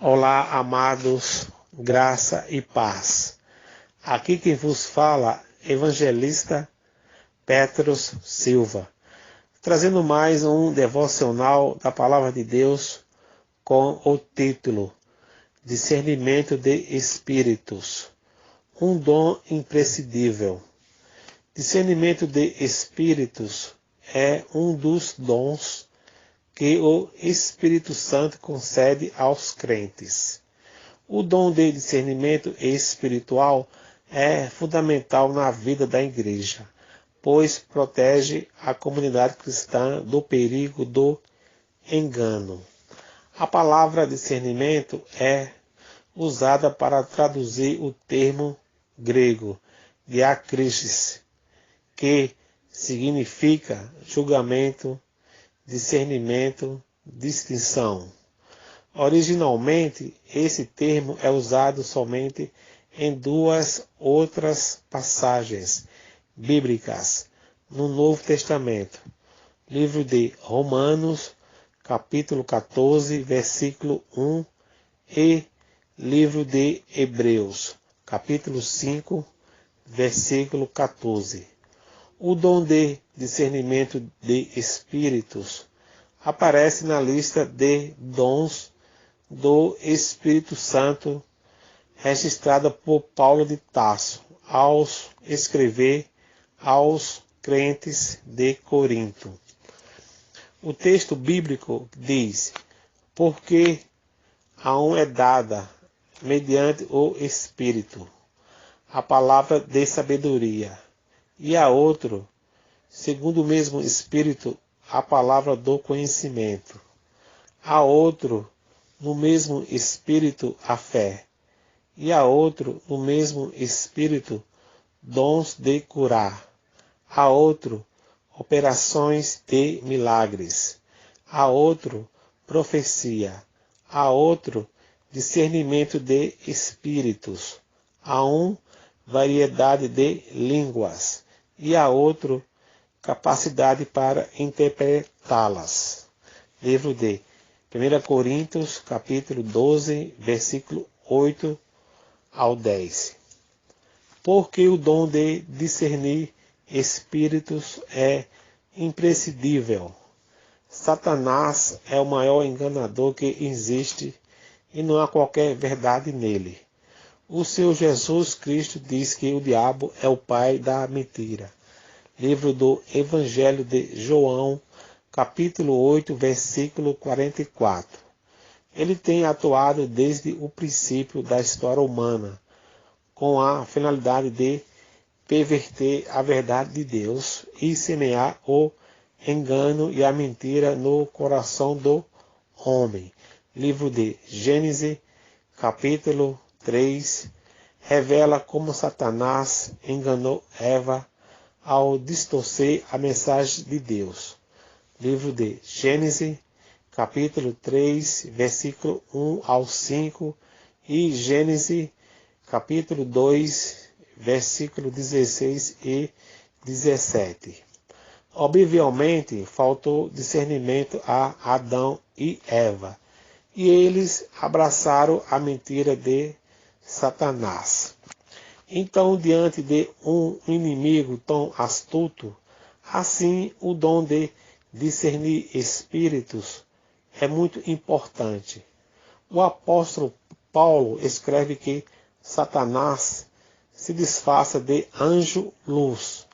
Olá, amados, graça e paz. Aqui quem vos fala, evangelista Petros Silva, trazendo mais um devocional da Palavra de Deus com o título Discernimento de Espíritos, um dom imprescindível. Discernimento de Espíritos é um dos dons que o Espírito Santo concede aos crentes. O dom de discernimento espiritual é fundamental na vida da igreja, pois protege a comunidade cristã do perigo do engano. A palavra discernimento é usada para traduzir o termo grego diakrisis, que significa julgamento, discernimento, distinção. Originalmente, esse termo é usado somente em duas outras passagens bíblicas no Novo Testamento. Livro de Romanos, capítulo 14, versículo 1 e livro de Hebreus, capítulo 5, versículo 14. O dom de discernimento de espíritos aparece na lista de dons do Espírito Santo registrada por Paulo de Tarso ao escrever aos crentes de Corinto. O texto bíblico diz: porque a um é dada, mediante o Espírito, a palavra de sabedoria, e a outro, segundo o mesmo Espírito, a palavra do conhecimento. A outro, no mesmo Espírito, a fé. E a outro, no mesmo Espírito, dons de curar. A outro, operações de milagres. A outro, profecia. A outro, discernimento de espíritos. A um, variedade de línguas. E a outro, capacidade para interpretá-las. Livro de 1 Coríntios, capítulo 12, versículo 8 ao 10. Porque o dom de discernir espíritos é imprescindível. Satanás é o maior enganador que existe e não há qualquer verdade nele. O Senhor Jesus Cristo diz que o diabo é o pai da mentira. Livro do Evangelho de João, capítulo 8, versículo 44. Ele tem atuado desde o princípio da história humana, com a finalidade de perverter a verdade de Deus e semear o engano e a mentira no coração do homem. Livro de Gênesis, capítulo 3, revela como Satanás enganou Eva ao distorcer a mensagem de Deus. Livro de Gênesis, capítulo 3, versículo 1 ao 5 e Gênesis, capítulo 2, versículo 16 e 17. Obviamente, faltou discernimento a Adão e Eva, e eles abraçaram a mentira de Satanás. Então, diante de um inimigo tão astuto, assim o dom de discernir espíritos é muito importante. O apóstolo Paulo escreve que Satanás se disfarça de anjo-luz,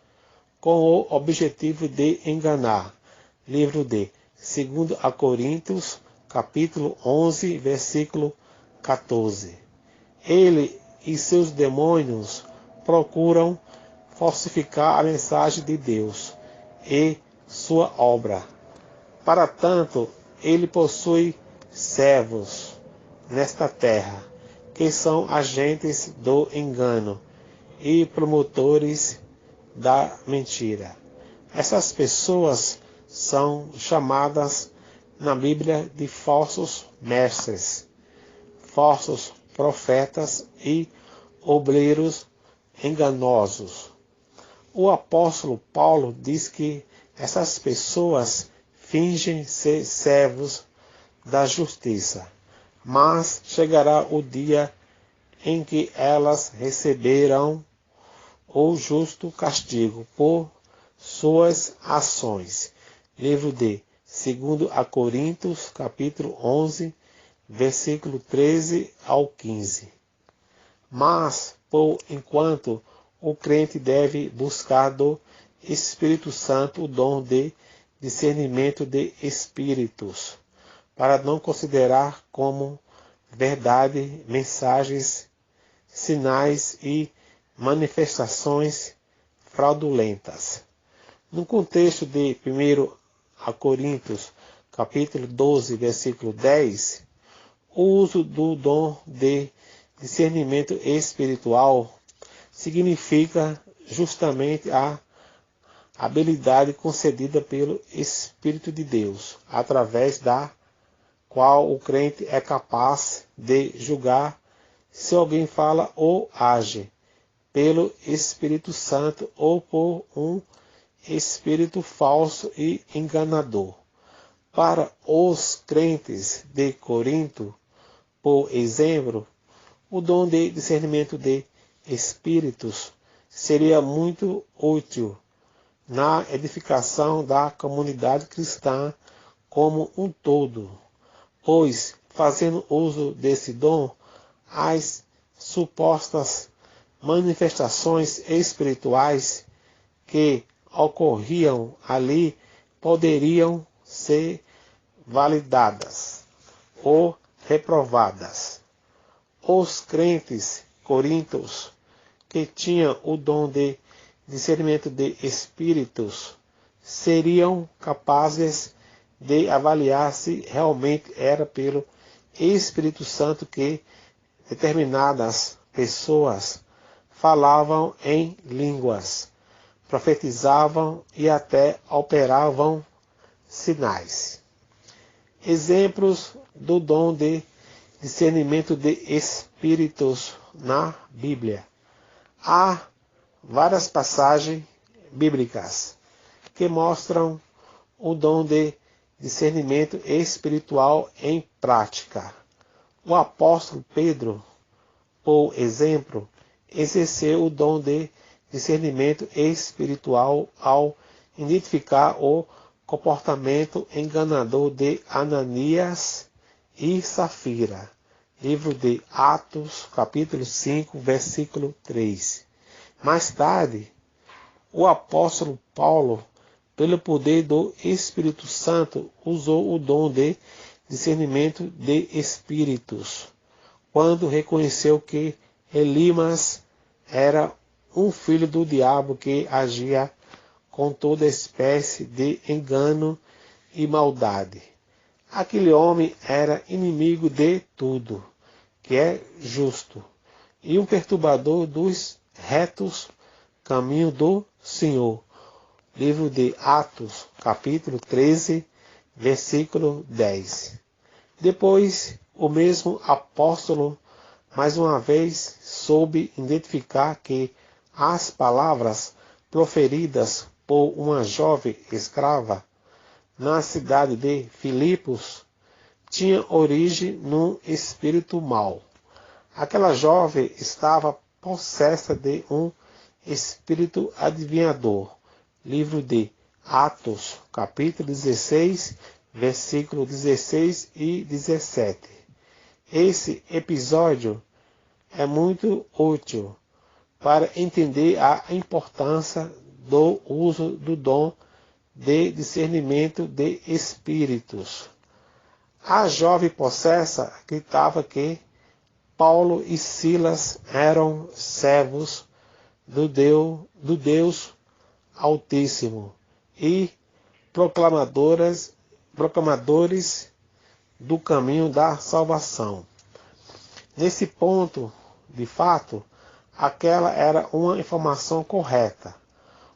com o objetivo de enganar. Livro de 2 Coríntios, capítulo 11, versículo 14. Ele e seus demônios procuram falsificar a mensagem de Deus e sua obra. Para tanto, ele possui servos nesta terra, que são agentes do engano e promotores da mentira. Essas pessoas são chamadas na Bíblia de falsos mestres, falsos profetas e obreiros enganosos. O apóstolo Paulo diz que essas pessoas fingem ser servos da justiça, mas chegará o dia em que elas receberão o justo castigo por suas ações. Livro de 2 a Coríntios, capítulo 11, versículo 13 ao 15. Mas, por enquanto, o crente deve buscar do Espírito Santo o dom de discernimento de espíritos, para não considerar como verdade mensagens, sinais e manifestações fraudulentas. No contexto de 1 a Coríntios, capítulo 12, versículo 10, o uso do dom de discernimento espiritual significa justamente a habilidade concedida pelo Espírito de Deus, através da qual o crente é capaz de julgar se alguém fala ou age pelo Espírito Santo ou por um espírito falso e enganador. Para os crentes de Corinto, por exemplo, o dom de discernimento de espíritos seria muito útil na edificação da comunidade cristã como um todo, pois, fazendo uso desse dom, as supostas manifestações espirituais que ocorriam ali poderiam ser validadas ou reprovadas. Os crentes coríntios que tinham o dom de discernimento de espíritos seriam capazes de avaliar se realmente era pelo Espírito Santo que determinadas pessoas falavam em línguas, profetizavam e até operavam sinais. Exemplos do dom de discernimento de espíritos na Bíblia. Há várias passagens bíblicas que mostram o dom de discernimento espiritual em prática. O apóstolo Pedro, por exemplo, exerceu o dom de discernimento espiritual ao identificar o comportamento enganador de Ananias e Safira. Livro de Atos, capítulo 5, versículo 3. Mais tarde, o apóstolo Paulo, pelo poder do Espírito Santo, usou o dom de discernimento de espíritos, quando reconheceu que Elimas era um filho do diabo que agia com toda espécie de engano e maldade. Aquele homem era inimigo de tudo que é justo e um perturbador dos retos caminhos do Senhor. Livro de Atos, capítulo 13, versículo 10. Depois, o mesmo apóstolo, mais uma vez, soube identificar que as palavras proferidas por uma jovem escrava na cidade de Filipos tinham origem num espírito mau. Aquela jovem estava possessa de um espírito adivinhador. Livro de Atos, capítulo 16, versículo 16 e 17. Esse episódio é muito útil para entender a importância do uso do dom de discernimento de espíritos. A jovem possessa gritava que Paulo e Silas eram servos do Deus Altíssimo e proclamadores do caminho da salvação. Nesse ponto, de fato, aquela era uma informação correta.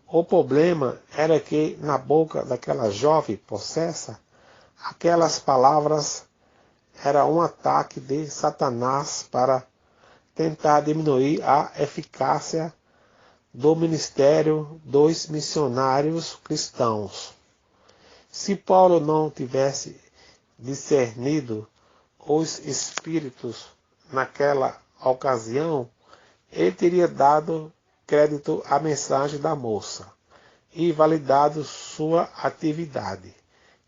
O problema era que, na boca daquela jovem possessa, aquelas palavras eram um ataque de Satanás para tentar diminuir a eficácia do ministério dos missionários cristãos. Se Paulo não tivesse discernido os espíritos naquela ocasião, ele teria dado crédito à mensagem da moça e validado sua atividade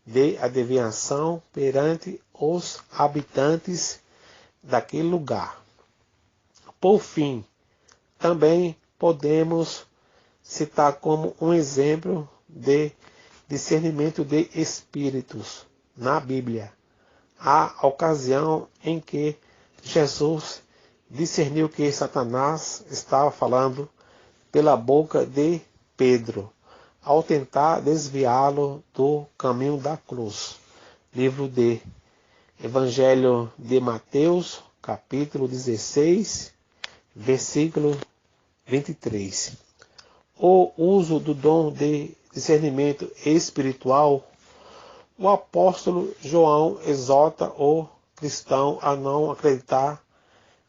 de adivinhação perante os habitantes daquele lugar. Por fim, também podemos citar como um exemplo de discernimento de espíritos na Bíblia a ocasião em que Jesus discerniu que Satanás estava falando pela boca de Pedro, ao tentar desviá-lo do caminho da cruz. Livro de Evangelho de Mateus, capítulo 16, versículo 23. O uso do dom de discernimento espiritual. O apóstolo João exorta o cristão a não acreditar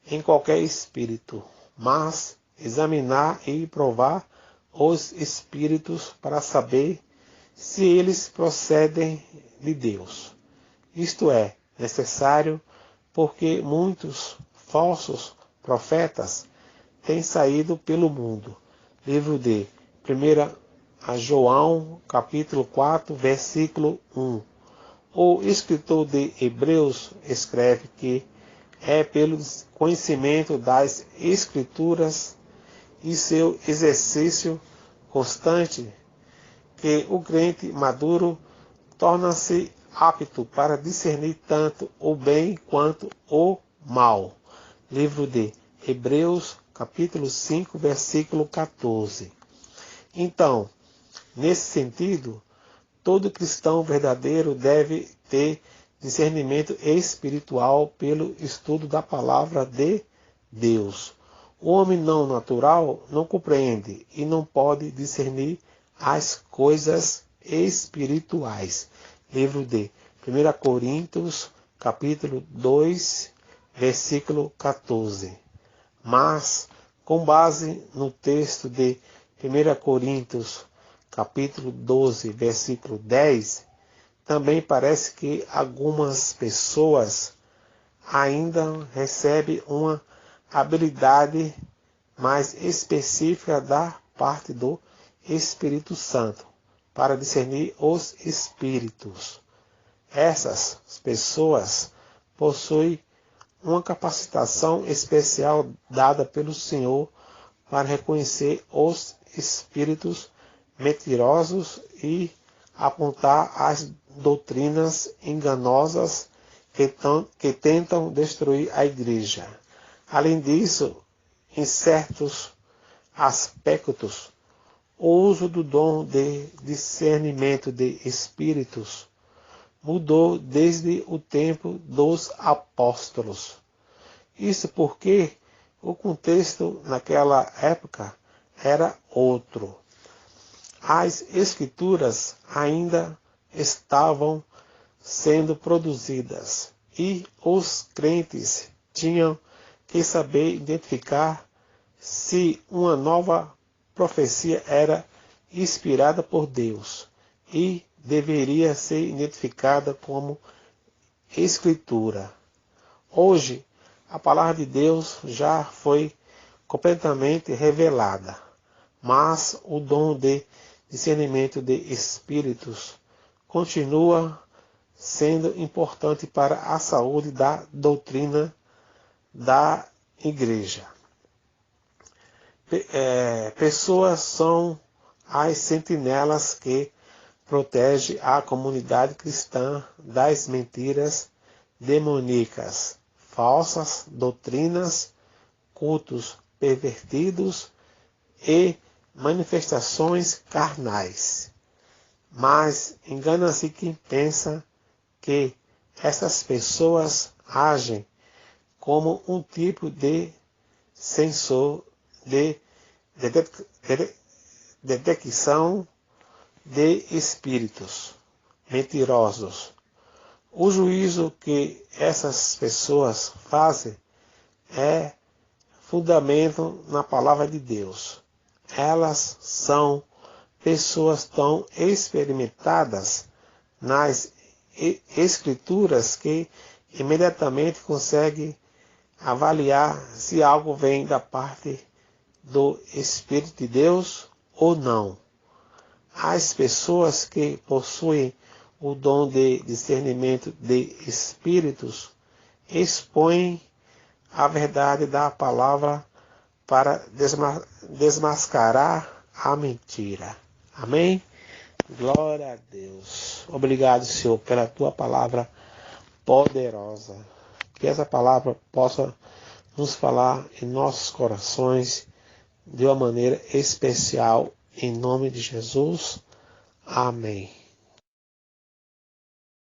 em qualquer espírito, mas examinar e provar os espíritos para saber se eles procedem de Deus. Isto é necessário porque muitos falsos profetas têm saído pelo mundo. Livro de 1 João, capítulo 4, versículo 1. O escritor de Hebreus escreve que é pelo conhecimento das Escrituras e seu exercício constante que o crente maduro torna-se apto para discernir tanto o bem quanto o mal. Livro de Hebreus, capítulo 5, versículo 14. Então, nesse sentido, todo cristão verdadeiro deve ter discernimento espiritual pelo estudo da palavra de Deus. O homem não natural não compreende e não pode discernir as coisas espirituais. Livro de 1 Coríntios, capítulo 2, versículo 14. Mas, com base no texto de 1 Coríntios, capítulo 12, versículo 10, também parece que algumas pessoas ainda recebem uma habilidade mais específica da parte do Espírito Santo para discernir os espíritos. Essas pessoas possuem uma capacitação especial dada pelo Senhor para reconhecer os espíritos mentirosos e apontar as doutrinas enganosas que tentam destruir a igreja. Além disso, em certos aspectos, o uso do dom de discernimento de espíritos mudou desde o tempo dos apóstolos. Isso porque o contexto naquela época era outro. As escrituras ainda estavam sendo produzidas e os crentes tinham que saber identificar se uma nova profecia era inspirada por Deus e deveria ser identificada como escritura. Hoje, a palavra de Deus já foi completamente revelada, mas o dom de discernimento de espíritos continua sendo importante para a saúde da doutrina da igreja. Pessoas são as sentinelas que protegem a comunidade cristã das mentiras demoníacas, falsas doutrinas, cultos pervertidos e manifestações carnais. Mas engana-se quem pensa que essas pessoas agem como um tipo de sensor de detecção de espíritos mentirosos. O juízo que essas pessoas fazem é fundamento na palavra de Deus. Elas são pessoas tão experimentadas nas escrituras que imediatamente consegue avaliar se algo vem da parte do Espírito de Deus ou não. As pessoas que possuem o dom de discernimento de espíritos expõem a verdade da palavra para desmascarar a mentira. Amém? Glória a Deus. Obrigado, Senhor, pela tua palavra poderosa. Que essa palavra possa nos falar em nossos corações de uma maneira especial, em nome de Jesus. Amém.